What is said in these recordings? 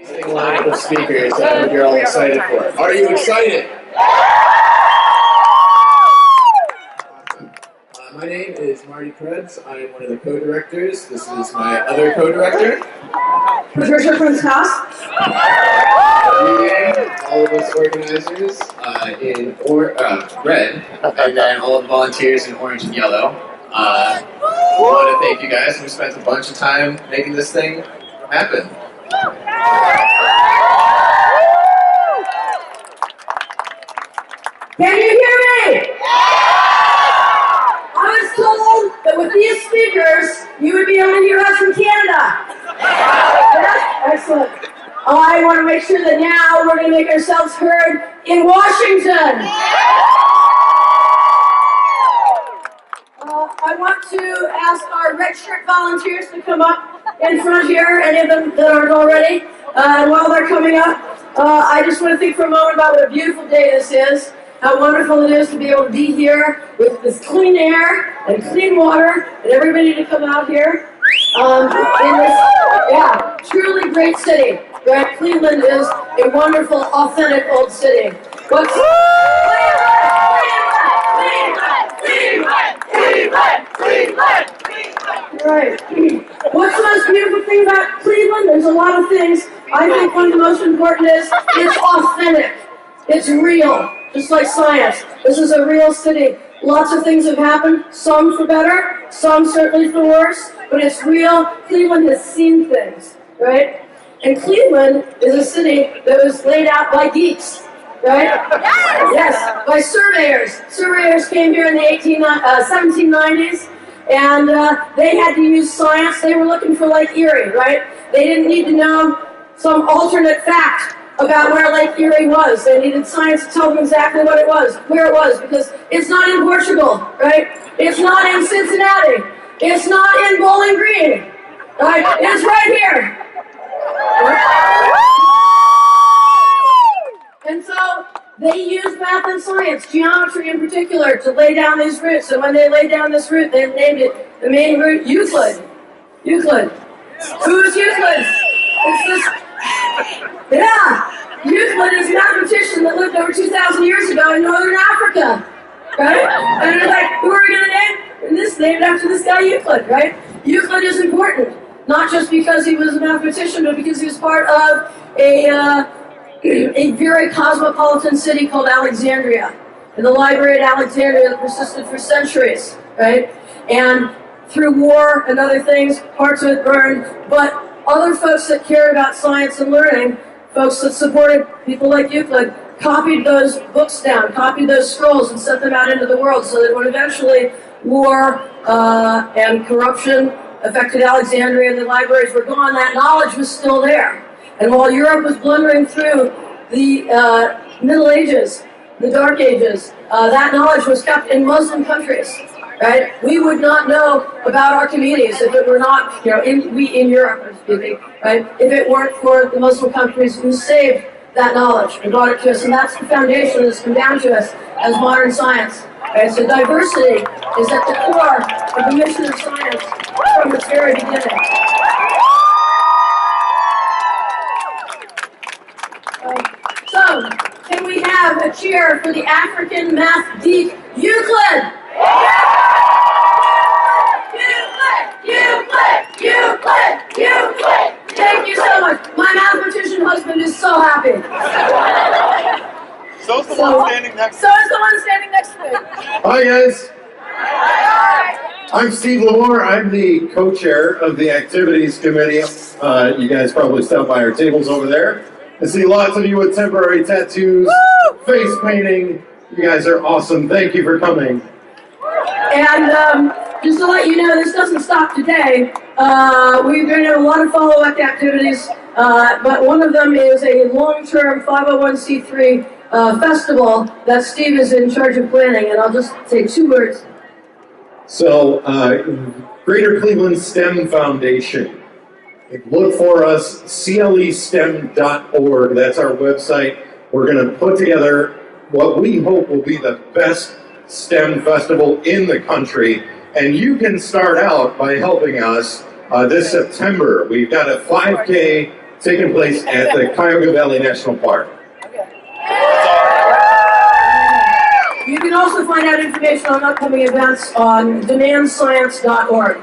Lineup of speakers that I hope you're all excited for. Are you excited? Awesome. My name is Marty Krebs. I am one of the co-directors. This is my other co-director. Patricia Prince House. All of us organizers in red, and then all of the volunteers in orange and yellow. I want to thank you guys. We spent a bunch of time making this thing happen. Can you hear me? I was told that with these speakers, you would be able to hear us from Canada. Yeah? Excellent. I want to make sure that now we're going to make ourselves heard in Washington. I want to ask our red shirt volunteers to come up in front here, any of them that aren't already. And while they're coming up, I just want to think for a moment about what a beautiful day this is. How wonderful it is to be able to be here with this clean air and clean water, and everybody to come out here in this, truly great city. Right? Cleveland is a wonderful, authentic old city. What's Cleveland! Right. What's the most beautiful thing about Cleveland? There's a lot of things. I think one of the most important is it's authentic. It's real, just like science. This is a real city. Lots of things have happened, some for better, some certainly for worse, but it's real. Cleveland has seen things, right? And Cleveland is a city that was laid out by geeks, right? Yes, by surveyors. Surveyors came here in the 1790s, and they had to use science. They were looking for Lake Erie, right? They didn't need to know some alternate fact about where Lake Erie was. They needed science to tell them exactly what it was, where it was, because it's not in Portugal, right? It's not in Cincinnati. It's not in Bowling Green, right? It's right here. And so they used math and science, geometry in particular, to lay down these routes. And when they laid down this route, they named it the main route Euclid. Euclid. Who's Euclid? It's this. Yeah, Euclid is a mathematician that lived over 2,000 years ago in northern Africa, right? And they're like, who are we going to name? And this named after this guy Euclid, right? Euclid is important, not just because he was a mathematician, but because he was part of a very cosmopolitan city called Alexandria. And the library at Alexandria that persisted for centuries, right? And through war and other things, parts of it burned, but other folks that cared about science and learning, folks that supported people like Euclid, copied those books down, copied those scrolls, and sent them out into the world so that when eventually war and corruption affected Alexandria and the libraries were gone, that knowledge was still there. And while Europe was blundering through the Middle Ages, the Dark Ages, that knowledge was kept in Muslim countries. Right? We would not know about Archimedes if it were not, we in Europe, right? If it weren't for the Muslim countries who saved that knowledge and brought it to us. And that's the foundation that's come down to us as modern science. Right? So diversity is at the core of the mission of science from its very beginning. So, can we have a cheer for the African math geek, Euclid? Euclid! Thank you so much. My mathematician husband is so happy. So is the one standing next to me. So is the one standing next to me. Hi guys. I'm Steve Lamore. I'm the co-chair of the activities committee. You guys probably stopped by our tables over there. I see lots of you with temporary tattoos, face painting. You guys are awesome. Thank you for coming. And just to let you know, this doesn't stop today. We're going to have a lot of follow-up activities, but one of them is a long-term 501c3 festival that Steve is in charge of planning, and I'll just say 2 words. So, Greater Cleveland STEM Foundation. Look for us, clestem.org. That's our website. We're going to put together what we hope will be the best STEM festival in the country. And you can start out by helping us this September. We've got a 5K taking place at the Cuyahoga Valley National Park. You can also find out information on upcoming events on demandscience.org.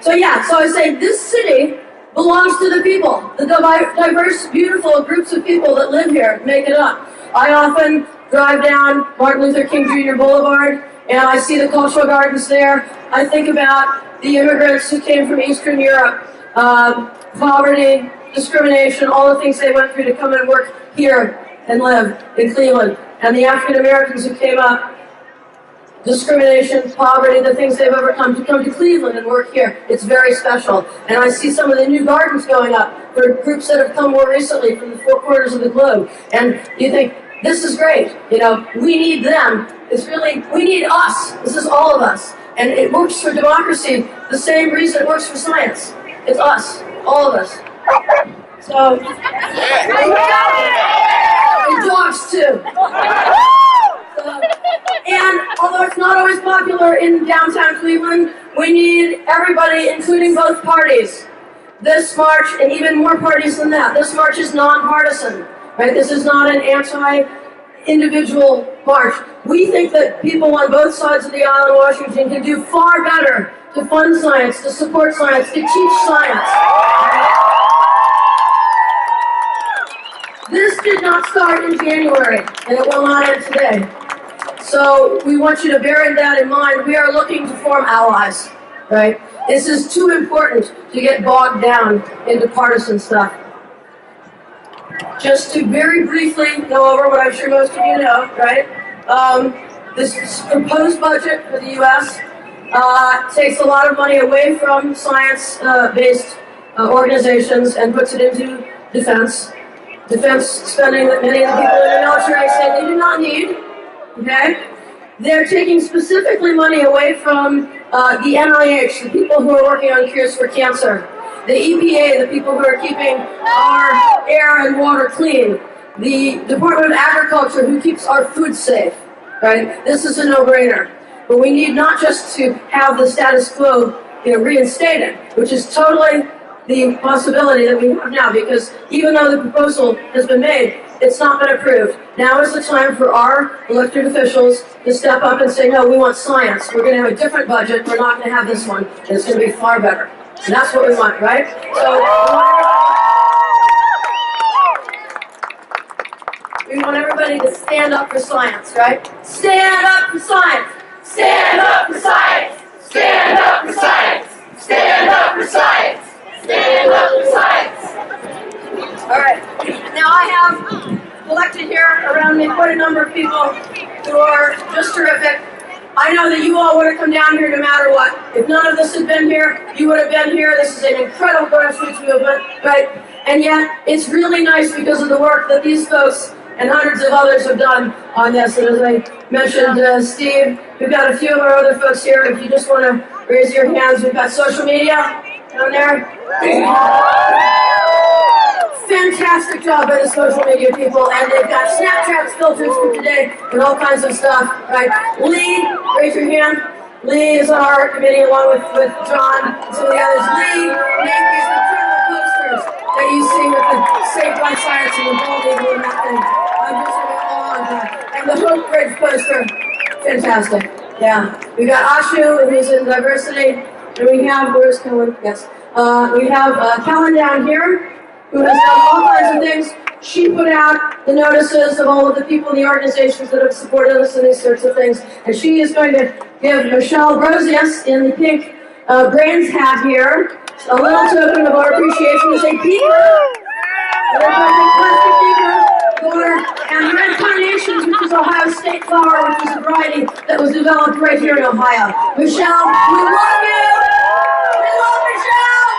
So I say this city belongs to the people. The diverse, beautiful groups of people that live here make it up. I often drive down Martin Luther King Jr. Boulevard, and I see the cultural gardens there. I think about the immigrants who came from Eastern Europe, poverty, discrimination, all the things they went through to come and work here and live in Cleveland. And the African Americans who came up, discrimination, poverty, the things they've overcome to come to Cleveland and work here. It's very special. And I see some of the new gardens going up for groups that have come more recently from the four corners of the globe. And you think, this is great. You know, we need them. It's really, we need us. This is all of us. And it works for democracy the same reason it works for science. It's us, all of us. So, and dogs too. And although it's not always popular in downtown Cleveland, we need everybody, including both parties. This march, and even more parties than that, this march is nonpartisan, right? This is not an anti-individual march. We think that people on both sides of the aisle in Washington can do far better to fund science, to support science, to teach science. This did not start in January, and it will not end today. So we want you to bear that in mind. We are looking to form allies, right? This is too important to get bogged down into partisan stuff. Just to very briefly go over what I'm sure most of you know, right? This proposed budget for the U.S. Takes a lot of money away from science-based organizations and puts it into defense. Defense spending that many of the people in the military say they do not need. Okay? They're taking specifically money away from the NIH, the people who are working on cures for cancer, the EPA, the people who are keeping our air and water clean, the Department of Agriculture, who keeps our food safe, right? This is a no-brainer. But we need not just to have the status quo, reinstated, which is totally the possibility that we have now, because even though the proposal has been made, it's not been approved. Now is the time for our elected officials to step up and say, no, we want science. We're going to have a different budget. We're not going to have this one. And it's going to be far better. And that's what we want, right? So we want everybody to stand up for science, right? Stand up for science! Stand up for science! Stand up for science! Stand up for science! Stand up for science! All right. Now I have collected here around me quite a number of people who are just terrific. I know that you all would have come down here no matter what. If none of this had been here, you would have been here. This is an incredible grassroots movement, right? And yet, it's really nice because of the work that these folks and hundreds of others have done on this. And as I mentioned, Steve, we've got a few of our other folks here. If you just want to raise your hands, we've got social media down there. Fantastic job by the social media people, and they've got Snapchat filters for today and all kinds of stuff, right? Lee, raise your hand. Lee is on our art committee along with John and some of the others. Lee made these incredible posters that you see with the Saved by Science and the Bald Eagle and that thing. I'm just in awe of that. And the Hope Bridge poster, fantastic. Yeah. We got Ashu, who's in diversity, and we have, where's Kellen? Yes. We have Kellen down here, who has done all kinds of things. She put out the notices of all of the people in the organizations that have supported us in these sorts of things. And she is going to give Michelle Brosius in the pink brains hat here a little token of our appreciation to say beaker. They're plastic beaker, water, and red carnations, which is Ohio State flower, which is a variety that was developed right here in Ohio. Michelle, we love you! We love Michelle!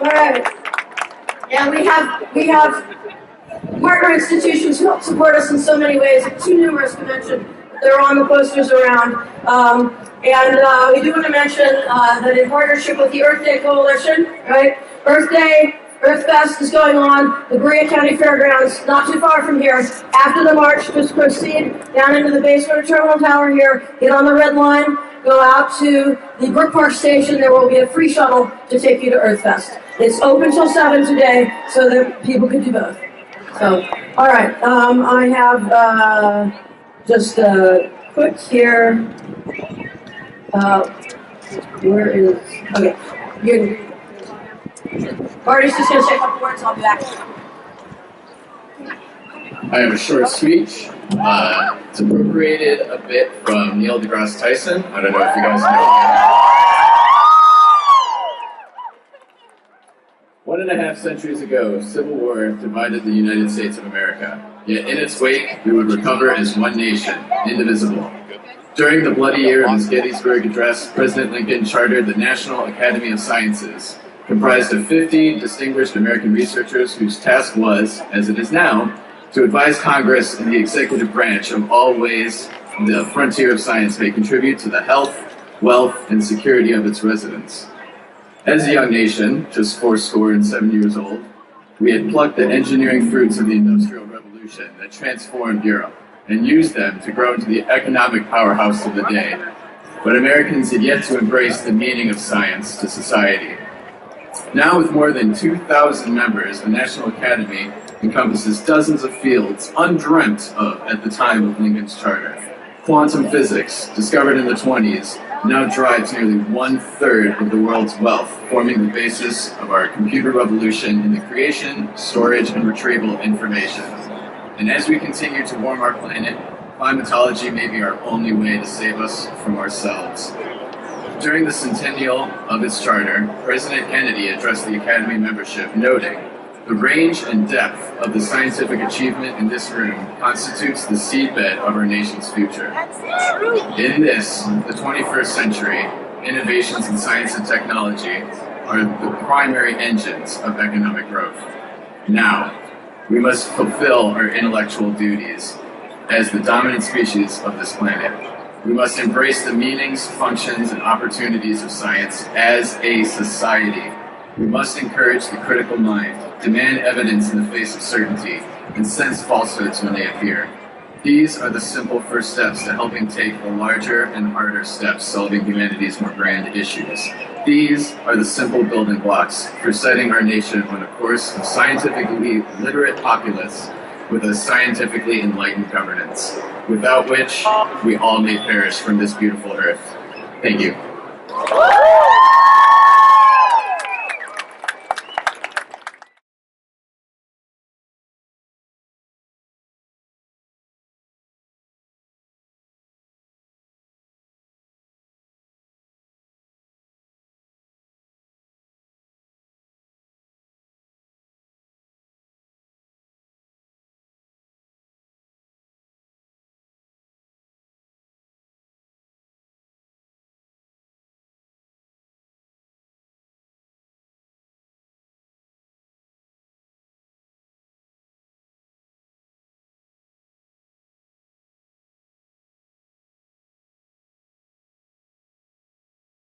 All right. And we have partner institutions who help support us in so many ways, too numerous to mention. They're on the posters around. We do want to mention that in partnership with the Earth Day Coalition, right? Earth Day, Earth Fest is going on, the Berea County Fairgrounds, not too far from here. After the march, just proceed down into the basement of Terminal Tower here, get on the red line, go out to the Brook Park Station. There will be a free shuttle to take you to Earthfest. It's open till 7 today, so that people can do both. So, all right, I have just a quick here. Where is, okay, Marty's just going to say a couple words, I'll be back. I have a short speech. It's appropriated a bit from Neil deGrasse Tyson. I don't know if you guys know. 1.5 centuries ago, civil war divided the United States of America. Yet in its wake, we would recover as one nation, indivisible. During the bloody year of his Gettysburg Address, President Lincoln chartered the National Academy of Sciences, comprised of 50 distinguished American researchers whose task was, as it is now, to advise Congress and the executive branch of all ways the frontier of science may contribute to the health, wealth, and security of its residents. As a young nation, just 77 years old, we had plucked the engineering fruits of the Industrial Revolution that transformed Europe and used them to grow into the economic powerhouse of the day. But Americans had yet to embrace the meaning of science to society. Now, with more than 2,000 members, the National Academy encompasses dozens of fields undreamt of at the time of Lincoln's charter. Quantum physics, discovered in the 20s, now drives nearly 1/3 of the world's wealth, forming the basis of our computer revolution in the creation, storage, and retrieval of information. And as we continue to warm our planet, climatology may be our only way to save us from ourselves. During the centennial of its charter, President Kennedy addressed the Academy membership, noting, "The range and depth of the scientific achievement in this room constitutes the seedbed of our nation's future. In this, the 21st century, innovations in science and technology are the primary engines of economic growth. Now, we must fulfill our intellectual duties as the dominant species of this planet. We must embrace the meanings, functions, and opportunities of science as a society. We must encourage the critical mind, demand evidence in the face of certainty, and sense falsehoods when they appear. These are the simple first steps to helping take the larger and harder steps solving humanity's more grand issues. These are the simple building blocks for setting our nation on a course of scientifically literate populace with a scientifically enlightened governance, without which we all may perish from this beautiful earth." Thank you.